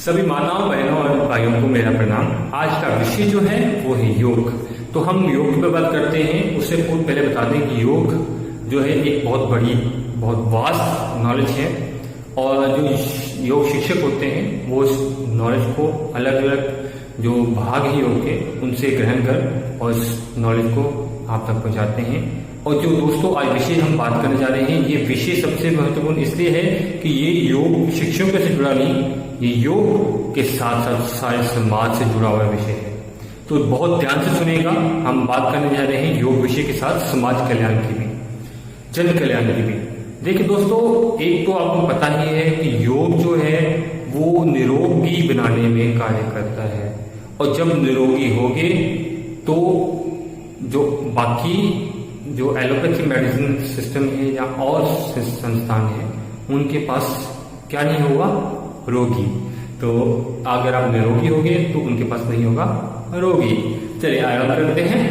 सभी माताओं बहनों और भाइयों को मेरा प्रणाम। आज का विषय जो है वो है योग। तो हम योग पर बात करते हैं। उससे पहले बता दें कि योग जो है एक बहुत वास्ट नॉलेज है और जो योग शिक्षक होते हैं वो इस नॉलेज को अलग अलग जो भाग है योग के उनसे ग्रहण कर और इस नॉलेज को आप तक पहुंचाते हैं। और जो दोस्तों आज विषय हम बात करने जा रहे हैं, ये विषय सबसे महत्वपूर्ण इसलिए है कि ये योग शिक्षकों से जुड़ा नहीं, ये योग के साथ साथ सारे समाज से जुड़ा हुआ विषय है। तो बहुत ध्यान से सुनेगा। हम बात करने जा रहे हैं योग विषय के साथ समाज कल्याण की भी, जन कल्याण की भी। देखिए दोस्तों, एक तो आपको पता ही है कि योग जो है वो निरोगी बनाने में कार्य करता है। और जब निरोगी होगे तो जो बाकी जो एलोपैथी मेडिसिन सिस्टम है या और संस्थान है उनके पास क्या नहीं होगा, रोगी। तो अगर आप निरोगी होगे तो उनके पास नहीं होगा रोगी। चलिए आगे करते हैं।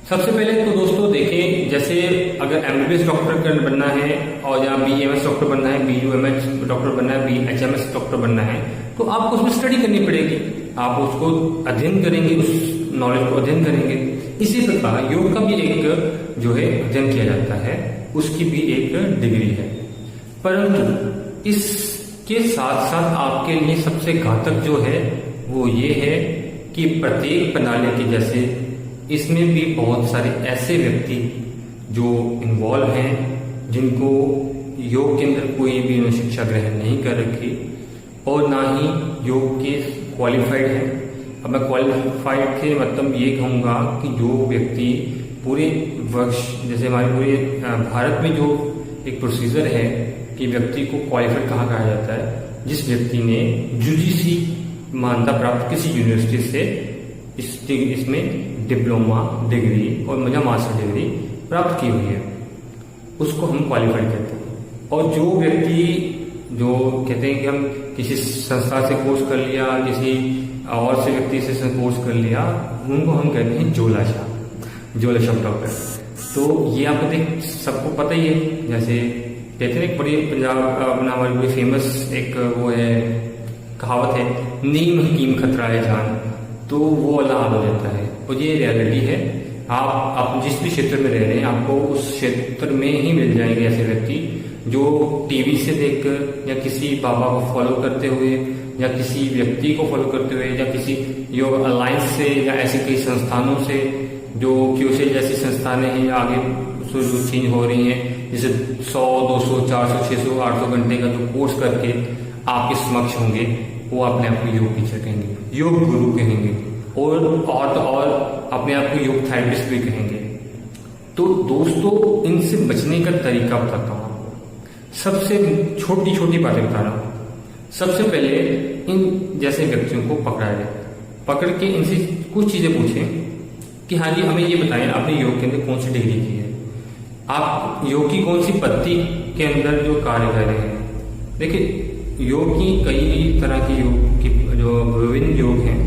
सबसे पहले तो दोस्तों देखें, जैसे अगर एमबीबीएस डॉक्टर बनना है और या बीएमएस डॉक्टर बनना है, बीयूएमएस डॉक्टर बनना है, बीएचएमएस डॉक्टर बनना है, तो आपको उसमें स्टडी करनी पड़ेगी। आप उसको अध्ययन करेंगे, उस नॉलेज को अध्ययन करेंगे। इसी प्रकार योग का भी एक जो है अध्ययन किया जाता है, उसकी भी एक डिग्री है। परंतु इसके साथ साथ आपके लिए सबसे घातक जो है वो ये है कि प्रत्येक प्रणाली की जैसे इसमें भी बहुत सारे ऐसे व्यक्ति जो इन्वॉल्व हैं जिनको योग के अंदर कोई भी शिक्षा ग्रहण नहीं कर रखी और ना ही योग के क्वालिफाइड है। अब मैं क्वालिफाइड के मतलब ये कहूँगा कि जो व्यक्ति पूरे वर्ष, जैसे हमारे पूरे भारत में जो एक प्रोसीजर है कि व्यक्ति को क्वालिफाइड कहाँ कहा जाता है, जिस व्यक्ति ने यूजीसी मान्यता प्राप्त किसी यूनिवर्सिटी से इसमें डिप्लोमा डिग्री और या मास्टर डिग्री प्राप्त की हुई है, उसको हम क्वालिफाइड कहते हैं। और जो व्यक्ति जो कहते हैं कि हम किसी संस्था से कोर्स कर लिया, किसी और से व्यक्ति से कोर्स कर लिया, उनको हम कहते हैं जोलाशब डॉक्टर। तो ये आपको देख सबको पता ही है। जैसे कहते हैं एक बड़ी पंजाब अपना हमारी बड़ी फेमस एक वो है कहावत है, नीम हकीम खतरा है जान, तो वो वाला हाल हो जाता है। और ये रियलिटी है। आप जिस भी क्षेत्र में रह रहे हैं आपको उस क्षेत्र में ही मिल जाएंगे ऐसे व्यक्ति जो टीवी से देखकर या किसी बाबा को फॉलो करते हुए या किसी व्यक्ति को फॉलो करते हुए या किसी योग अलायंस से या ऐसे कई संस्थानों से जो क्यूसे जैसी संस्थानें हैं या आगे जो चेंज हो रही हैं, जैसे 100, 200, 400, 600, 800 घंटे का जो कोर्स करके आपके समक्ष होंगे, वो अपने आप को योग टीचर कहेंगे, योग गुरु कहेंगे और अपने आप को योग थेरेपिस्ट भी कहेंगे। तो दोस्तों इनसे बचने का तरीका बताता हूँ आपको। सबसे छोटी छोटी बातें बता रहा हूँ। सबसे पहले इन जैसे व्यक्तियों को पकड़ा जाए, पकड़ के इनसे कुछ चीजें पूछें कि हाँ जी हमें ये बताएं आपने योग के अंदर कौन सी डिग्री की है, आप योग की कौन सी पद्धति के अंदर जो कार्य कर रहे हैं। देखिए योग की कई तरह की योग की जो विभिन्न योग हैं,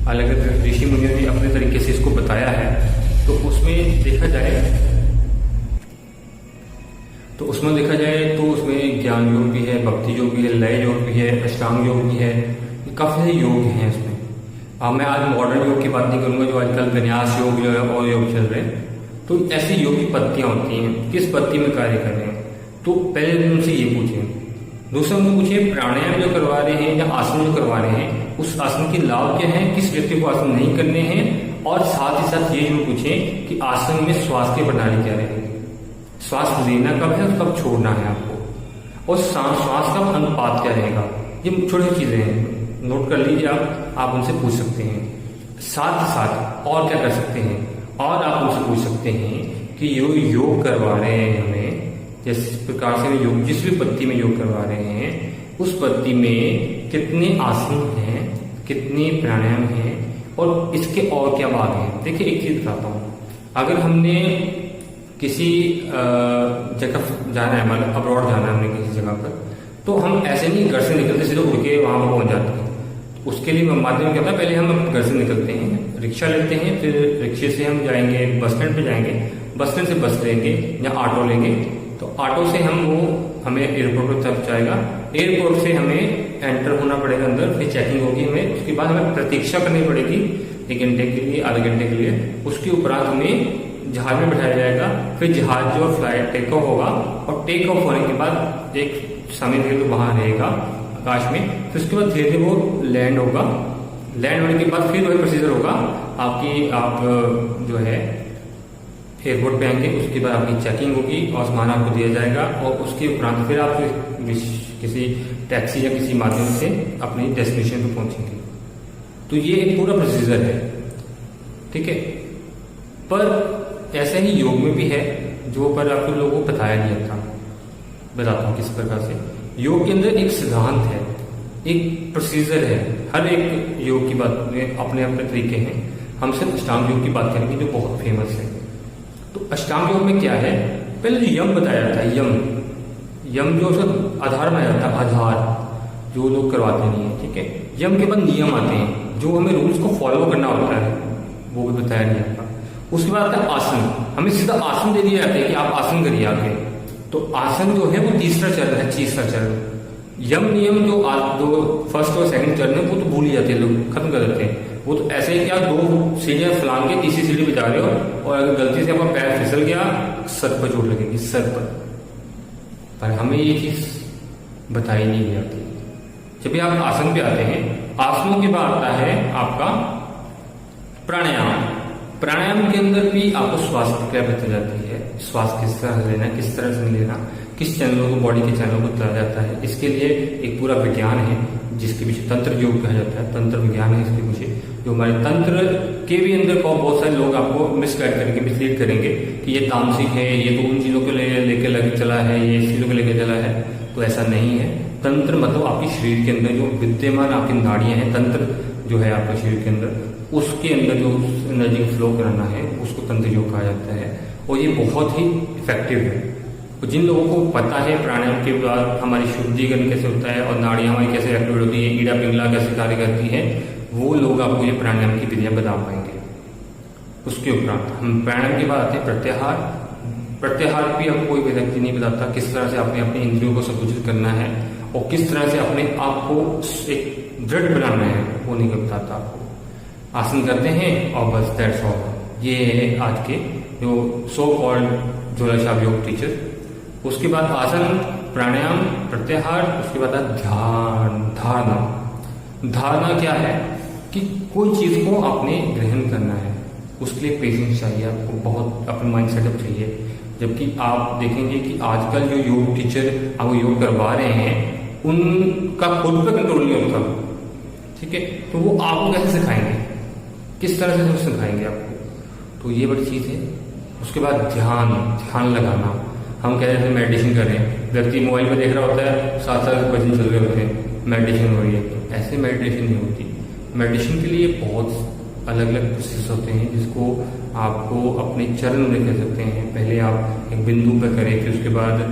अलग अलग ऋषि मुनियों ने अपने तरीके से इसको बताया है। तो उसमें देखा जाए तो उसमें ज्ञान योग भी है, भक्ति योग भी है, लय योग भी है, अष्टांग योग भी है, काफी सारे योग हैं इसमें। अब मैं आज मॉडर्न योग की बात नहीं करूंगा जो आजकल विन्यास योग जो है और योग चल रहे हैं। तो ऐसी योग की पद्धतियां होती हैं, किस पद्धति में कार्य कर रहे हैं। तो पहले उनसे ये पूछें। दूसरा उनको पूछे प्राणायाम जो करवा रहे हैं या आसन जो करवा रहे हैं उस आसन के लाभ क्या है, किस व्यक्ति को आसन नहीं करने हैं। और साथ ही साथ ये जरूर पूछें कि आसन में श्वास की प्रणाली क्या रहेगी, श्वास लेना कब है और कब छोड़ना है आपको, और श्वास का अनुपात क्या रहेगा। ये छोटी चीजें हैं, नोट कर लीजिए। आप उनसे पूछ सकते हैं। साथ ही साथ और क्या कर सकते हैं, और आप उनसे पूछ सकते हैं कि योग करवा रहे हैं हमें, जिस प्रकार से योग जिस भी पद्धति में योग करवा रहे हैं उस पद्धति में कितने आसन हैं, कितने प्राणायाम हैं और इसके और क्या भाग हैं। देखिए एक चीज बताता हूँ, अगर हमने किसी जगह जाना है, मतलब अब्रॉड जाना है हमने किसी जगह पर, तो हम ऐसे नहीं घर से निकलते सीधे उड़ के वहां पर पहुंच जाते हैं। उसके लिए माध्यम क्या था, पहले हम घर से निकलते हैं, रिक्शा लेते हैं, फिर रिक्शे से हम जाएंगे बस स्टैंड पे जाएंगे, बस स्टैंड से बस लेंगे या ऑटो लेंगे, तो ऑटो से हमें एयरपोर्ट पर पहुंचाएगा, एयरपोर्ट से हमें एंटर होना पड़ेगा अंदर, फिर चेकिंग होगी हमें, उसके बाद हमें प्रतीक्षा करनी पड़ेगी 1 घंटे के लिए, आधे घंटे के लिए। उसके उपरांत हमें जहाज में बिठाया जाएगा, फिर जहाज जो फ्लाइट टेक ऑफ होगा, और टेक ऑफ होने के बाद एक समय धीरे तो वहां रहेगा आकाश में, फिर उसके बाद धीरे धीरे वो लैंड होगा। लैंड होने के बाद फिर वही प्रोसीजर होगा आप जो है एयरपोर्ट पे आएंगे, उसके बाद आपकी चेकिंग होगी और सामान आपको दिया जाएगा, और उसके उपरांत फिर आप किसी टैक्सी या किसी माध्यम से अपनी डेस्टिनेशन पे पहुंचेंगे। तो ये एक पूरा प्रोसीजर है, ठीक है। पर ऐसे ही योग में भी है, जो पर आपको लोगों को बताया नहीं जाता। बताता हूँ किस प्रकार से। योग के अंदर एक सिद्धांत है, एक प्रोसीजर है। हर एक योग की बात में अपने अपने तरीके हैं। हम सिर्फ अष्टांग योग की बात करेंगे जो बहुत फेमस है। तो अष्टांग योग में क्या है, पहले जो यम बताया जाता है, यम जो उसका आधार बनाया जाता है, आधार जो लोग करवाते नहीं है, ठीक है। यम के बाद नियम आते हैं, जो हमें रूल्स को फॉलो करना होता है, वो भी बताया नहीं जाता। उसके बाद आता है आसन। हमें सीधा आसन दे दिया जाता है कि आप आसन करिए आगे। तो आसन जो है वो तीसरा चरण है, तीसरा चरण। यम नियम जो फर्स्ट और सेकंड चरण है वो तो भूल ही जाते हैं, लोग खत्म कर देते हैं। वो तो ऐसे ही क्या 2 सीढ़ियां फलांग के तीसरी सीढ़ी पे जा रहे हो, और अगर गलती से आपका पैर फिसल गया, सर पर चोट लगेगी, सर पर हमें ये चीज बताई नहीं जाती। जब भी आप आसन पे आते हैं, आसनों के बाद आता है आपका प्राणायाम। प्राणायाम के अंदर भी आपको श्वास प्रक्रिया बताई जाती है, श्वास किस तरह से लेना, किस तरह से नहीं लेना, किस चैनलों को, बॉडी के चैनलों को बताया जाता है। इसके लिए एक पूरा विज्ञान है जिसके पीछे तंत्र योग कहा जाता है, तंत्र विज्ञान है इसके पीछे। जो हमारे तंत्र के भी अंदर बहुत सारे लोग आपको मिसगाइड करेंगे, मिसलीड करेंगे कि ये तामसिक है, ये तो उन चीजों को लेके लगे चला है, ये इस चीजों को लेके चला है। तो ऐसा नहीं है। तंत्र मतलब आपके शरीर के अंदर जो विद्यमान आपकी नाड़ियां हैं, तंत्र जो है आपके शरीर के अंदर, उसके अंदर जो एनर्जी फ्लो कराना है, उसको तंत्र योग कहा जाता है। और ये बहुत ही इफेक्टिव है। तो जिन लोगों को पता है प्राणायाम के बाद हमारी शुद्धिकरण कैसे होता है और नाड़ियां हमारी कैसे एक्टिवेट होती है, ईड़ा पिंगला कैसे कार्य करती है, वो लोग आपको ये प्राणायाम की विधियां बता पाएंगे। उसके उपरांत हम प्राणायाम के बाद आते हैं प्रत्याहार। प्रत्याहार भी आपको कोई व्यक्ति नहीं बताता किस तरह से आपने अपने इंद्रियों को संकुचित करना है और किस तरह से अपने आप को एक दृढ़ बनाना है, वो नहीं बताता आपको। आसन करते हैं और बस दैट्स ऑल। ये है आज के जो सो कॉल्ड झोलाछाप योग टीचर। उसके बाद आसन, प्राणायाम, प्रत्याहार, उसके बाद ध्यान, धारणा। धारणा क्या है कि कोई चीज को आपने ग्रहण करना है, उसके लिए पेशेंस चाहिए आपको, बहुत अपना माइंड सेटअप चाहिए। जबकि आप देखेंगे कि आजकल जो योग टीचर आपको योग करवा रहे हैं, उनका खुद पर कंट्रोल नहीं होता, ठीक है। तो वो आपको कैसे सिखाएंगे, किस तरह से सिखाएंगे आपको, तो ये बड़ी चीज है। उसके बाद ध्यान लगाना। हम कह रहे थे मेडिटेशन कर रहे हैं, व्यक्ति मोबाइल में देख रहा होता है, साथ साथ भजन चल रहे होते हैं, मेडिटेशन हो रही है। तो ऐसे मेडिटेशन नहीं होती। मेडिटेशन के लिए बहुत अलग अलग प्रोसेस होते हैं, जिसको आपको अपने चरण में कर सकते हैं। पहले आप एक बिंदु पर करें, फिर उसके बाद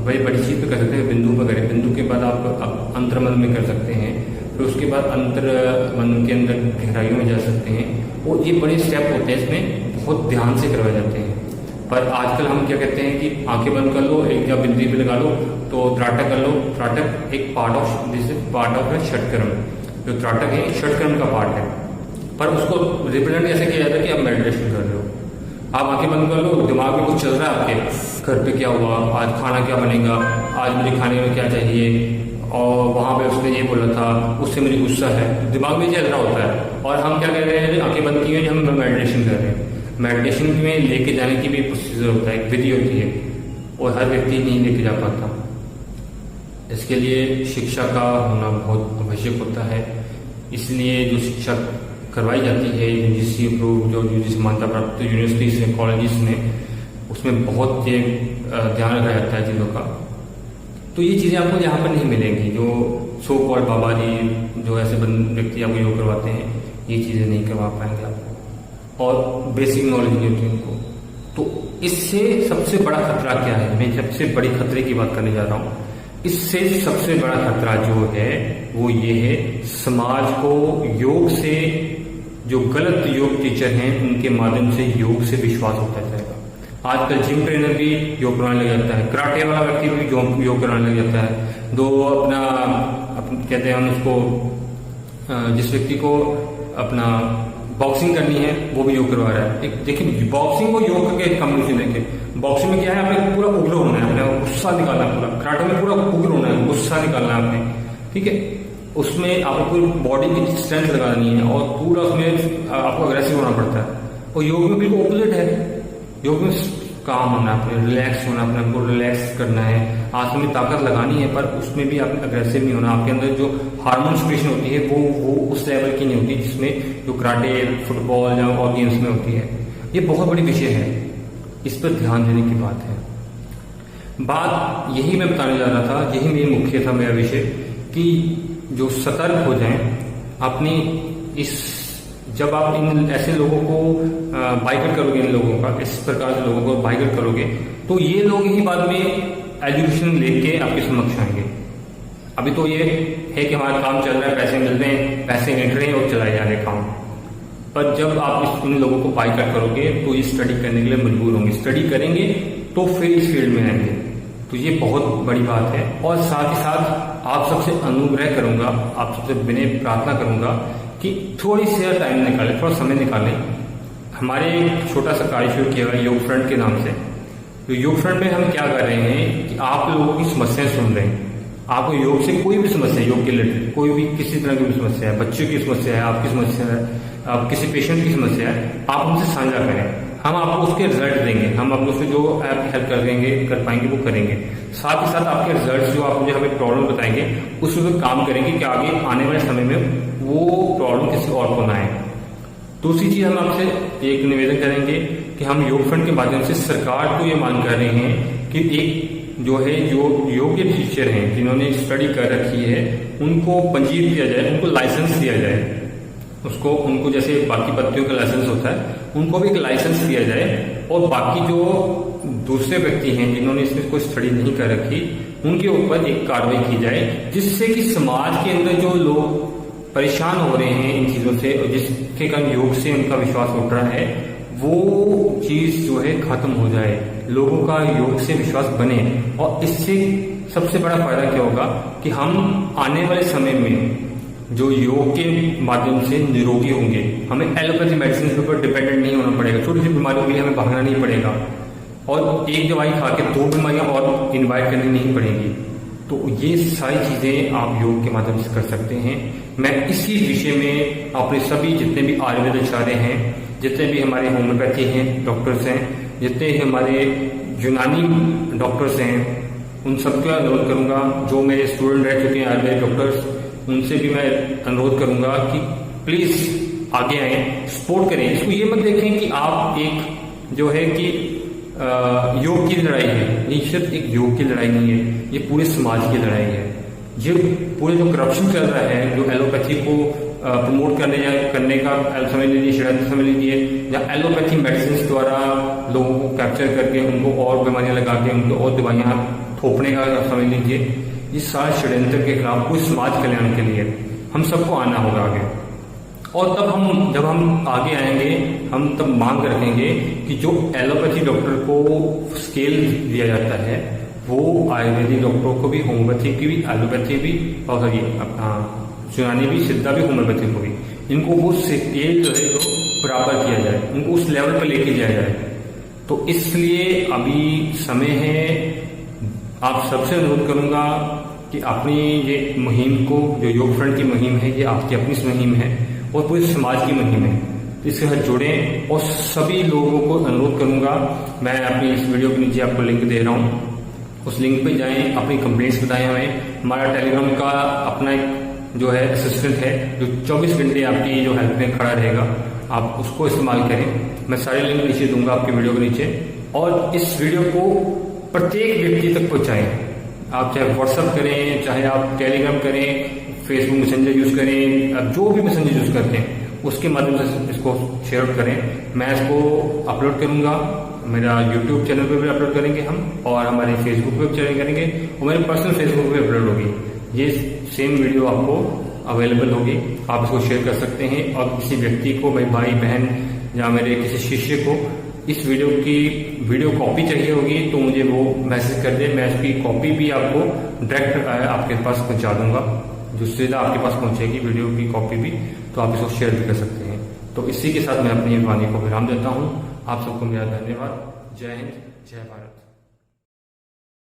बड़ी बड़ी चीज पे कर सकते हैं, बिंदु पर करें, बिंदु के बाद आप अंतर्मन में कर सकते हैं, फिर उसके बाद अंतर्मन के अंदर गहराइयों में जा सकते हैं। और ये बड़े स्टेप होते हैं, इसमें बहुत ध्यान से करवाए जाते हैं। पर आजकल हम क्या कहते हैं कि आंखें बंद कर लो, एक या बिंदी पे लगा लो, तो त्राटक कर लो। त्राटक एक पार्ट ऑफ है षटकर्म। जो त्राटक है षटकर्म का पार्ट है, पर उसको रिप्रेजेंट ऐसे किया जाता है कि आप मेडिटेशन कर रहे हो। आप आंखें बंद कर लो, दिमाग में कुछ चल रहा है आपके, घर पे क्या हुआ, आज खाना क्या बनेगा, आज मुझे खाने में क्या चाहिए, और वहां पे उसने ये बोला था, उससे मुझे गुस्सा है, दिमाग में चल रहा होता है। और हम क्या कर रहे हैं, आंखें बंद की हुई, हम मेडिटेशन कर रहे हैं। मेडिटेशन में लेके जाने की भी प्रोसीजर होता है, एक विधि होती है, और हर व्यक्ति नहीं लेके जा पाता। इसके लिए शिक्षा का होना बहुत आवश्यक होता है। इसलिए जो शिक्षा करवाई जाती है यूजीसी अप्रूव, जो यूजीसी मान्यता प्राप्त यूनिवर्सिटीज है, कॉलेजेस में, उसमें बहुत ये ध्यान रखा जाता है चीज़ों का। तो ये चीज़ें आपको यहाँ पर नहीं मिलेंगी। जो सो कॉल्ड बाबा जी, जो ऐसे व्यक्ति आपको योग करवाते हैं, ये चीज़ें नहीं करवा पाएंगे आपको, और बेसिक नॉलेज नहीं होती उनको। तो इससे सबसे बड़ा खतरा क्या है, मैं सबसे बड़ी खतरे की बात करने जा रहा हूँ। इससे सबसे बड़ा खतरा जो है वो ये है, समाज को योग से, जो गलत योग टीचर हैं उनके माध्यम से योग से विश्वास होता जाएगा। आजकल जिम ट्रेनर भी योग करवाने लग जाता है, कराटे वाला व्यक्ति भी योग करवाने लग जाता है। कहते हैं हम उसको, जिस व्यक्ति को अपना बॉक्सिंग करनी है वो भी योग करवा रहा है। एक देखिए, बॉक्सिंग को योग के कॉम्बिनेशन देखिए। बॉक्सिंग में क्या है, आपने पूरा उग्र होना है, आपने गुस्सा निकालना है, पूरा कराटे में पूरा उग्र होना है, गुस्सा निकालना है आपने, ठीक है। उसमें आपको पूरी बॉडी की स्ट्रेंथ लगानी है और पूरा उसमें आपको अग्रेसिव होना पड़ता है। और योग में बिल्कुल ऑपोजिट है, योग में काम होना है, अपने रिलैक्स होना, अपने आपको रिलैक्स करना है, आंखों में ताकत लगानी है, पर उसमें भी आपने अग्रेसिव नहीं होना। आपके अंदर जो हार्मोन सिक्रेशन होती है वो उस लेवल की नहीं होती जिसमें जो कराटे, फुटबॉल या और गेम्स में होती है। ये बहुत बड़ी विषय है, इस पर ध्यान देने की बात है। बात यही मैं बताने जा रहा था, यही मेरी मुख्य था मेरा विषय, कि जो सतर्क हो जाएं अपनी जब आप इन ऐसे लोगों को बाइकआउट करोगे, इन लोगों का इस प्रकार से लोगों को बाइकआउट करोगे, तो ये लोग ही बाद में एजुकेशन लेके आपके समक्ष आएंगे। अभी तो ये है कि हमारा काम चल रहा है, पैसे मिल रहे हैं, पैसे मिल रहे हैं और चलाए जा रहे काम। पर जब आप इन लोगों को बाइकआउट करोगे तो ये स्टडी करने के लिए मजबूर होंगे, स्टडी करेंगे तो फिर इस फील्ड में आएंगे। तो ये बहुत बड़ी बात है। और साथ ही साथ आप सबसे अनुग्रह करूंगा, आप सबसे विनय प्रार्थना करूंगा कि थोड़ी सी टाइम निकालें, थोड़ा समय निकालें। हमारे एक छोटा सा कार्य शुरू किया हुआ है योग फ्रंट के नाम से। तो योग फ्रंट में हम क्या कर रहे हैं कि आप लोगों की समस्याएं सुन रहे हैं। आपको योग से कोई भी समस्या, योग के रिलेटेड कोई भी किसी तरह की भी समस्या है, बच्चों की समस्या है, आपकी समस्या है, आप किसी पेशेंट की समस्या है, आप उनसे साझा करें। हम आपको उसके रिजल्ट देंगे, हम आपको उससे जो आप हेल्प कर पाएंगे वो करेंगे। साथ ही साथ आपके रिजल्ट जो आप मुझे हमें प्रॉब्लम बताएंगे उस पर काम करेंगे कि आगे आने वाले समय में वो प्रॉब्लम किसी और को ना आए। दूसरी चीज हम आपसे एक निवेदन करेंगे कि हम योग फंड के माध्यम से सरकार को ये मांग कर रहे हैं कि एक जो योग्य टीचर हैं जिन्होंने स्टडी कर रखी है उनको पंजीकृत किया जाए, उनको लाइसेंस दिया जाए। उनको जैसे बाकी पत्तियों का लाइसेंस होता है, उनको भी एक लाइसेंस दिया जाए। और बाकी जो दूसरे व्यक्ति हैं जिन्होंने इसमें कोई स्टडी नहीं कर रखी, उनके ऊपर एक कार्रवाई की जाए, जिससे कि समाज के अंदर जो लोग परेशान हो रहे हैं इन चीजों से और जिसके कारण योग से उनका विश्वास उठ रहा है, वो चीज जो है खत्म हो जाए, लोगों का योग से विश्वास बने। और इससे सबसे बड़ा फायदा क्या होगा कि हम आने वाले समय में जो योग के माध्यम से निरोगी होंगे, हमें एलोपैथी मेडिसिन के ऊपर डिपेंडेंट नहीं होना पड़ेगा, छोटी छोटी बीमारियों के लिए हमें भागना नहीं पड़ेगा और एक दवाई खा के 2 बीमारियां और इन्वाइट करनी नहीं पड़ेंगी। तो ये सारी चीजें आप योग के माध्यम से कर सकते हैं। मैं इसी विषय में अपने सभी जितने भी आयुर्वेद आचार्य हैं, जितने भी हमारे होम्योपैथी हैं डॉक्टर्स हैं, जितने हमारे यूनानी डॉक्टर्स हैं, उन सबका अनुरोध करूंगा। जो मेरे स्टूडेंट रह चुके हैं आयुर्वेद डॉक्टर्स, उनसे भी मैं अनुरोध करूंगा कि प्लीज आगे आए, सपोर्ट करें। इसको ये मत देखें कि आप एक जो है कि योग की लड़ाई है, ये सिर्फ एक योग की लड़ाई नहीं है, ये पूरे समाज की लड़ाई है। ये पूरे जो करप्शन चल रहा है, जो एलोपैथी को प्रमोट करने का समझ लीजिए, शरारत समझ लीजिए, या एलोपैथी मेडिसिन द्वारा लोगों को कैप्चर करके उनको और बीमारियां लगा के उनको और दवाइयां थोपने का समझ लीजिए, ये सारे षड्यंत्र के खिलाफ पूरे समाज कल्याण के लिए हम सबको आना होगा आगे। और तब जब हम आगे आएंगे, हम तब मांग रखेंगे कि जो एलोपैथी डॉक्टर को स्केल दिया जाता है वो आयुर्वेदिक डॉक्टरों को भी, होम्योपैथी की भी, एलोपैथी भी और अपना यूनानी भी, सिद्धा भी, होम्योपैथी को भी, इनको वो स्केल जो है तो बराबर किया जाए, उनको उस लेवल पर लेके जाया जाए। तो इसलिए अभी समय है, आप सबसे अनुरोध करूंगा कि अपनी ये मुहिम को, जो योग फ्रंट की मुहिम है, ये आपकी अपनी मुहिम है और पूरे समाज की मुहिम है, तो इसके साथ जुड़ें। और सभी लोगों को अनुरोध करूंगा, मैं अपनी इस वीडियो के नीचे आपको लिंक दे रहा हूं, उस लिंक पे जाएं, अपनी कंप्लेंट्स बताएं हमें। हमारा टेलीग्राम का अपना एक जो है असिस्टेंट है जो 24 घंटे आपकी जो हेल्प में खड़ा रहेगा, आप उसको इस्तेमाल करें। मैं सारे लिंक नीचे दूंगा आपके वीडियो के नीचे। और इस वीडियो को प्रत्येक व्यक्ति तक पहुंचाएं। आप चाहे व्हाट्सएप करें, चाहे आप टेलीग्राम करें, फेसबुक मैसेंजर यूज करें, आप जो भी मैसेंजर यूज करते हैं उसके माध्यम से इसको शेयर करें। मैं इसको अपलोड करूंगा, मेरा यूट्यूब चैनल पे भी अपलोड करेंगे हम, और हमारे फेसबुक पे भी चैनल करेंगे, और मेरे पर्सनल फेसबुक पे अपलोड होगी। ये सेम वीडियो आपको अवेलेबल होगी, आप इसको शेयर कर सकते हैं और किसी व्यक्ति को, भाई बहन या मेरे किसी शिष्य को इस वीडियो कॉपी चाहिए होगी तो मुझे वो मैसेज कर दे, मैं उसकी कॉपी भी आपको डायरेक्ट आपके पास पहुंचा दूंगा। जो सीधा आपके पास पहुंचेगी वीडियो की कॉपी भी, तो आप इसको शेयर भी कर सकते हैं। तो इसी के साथ मैं अपनी वाणी को विराम देता हूँ। आप सबको मेरा धन्यवाद। जय हिंद, जय भारत।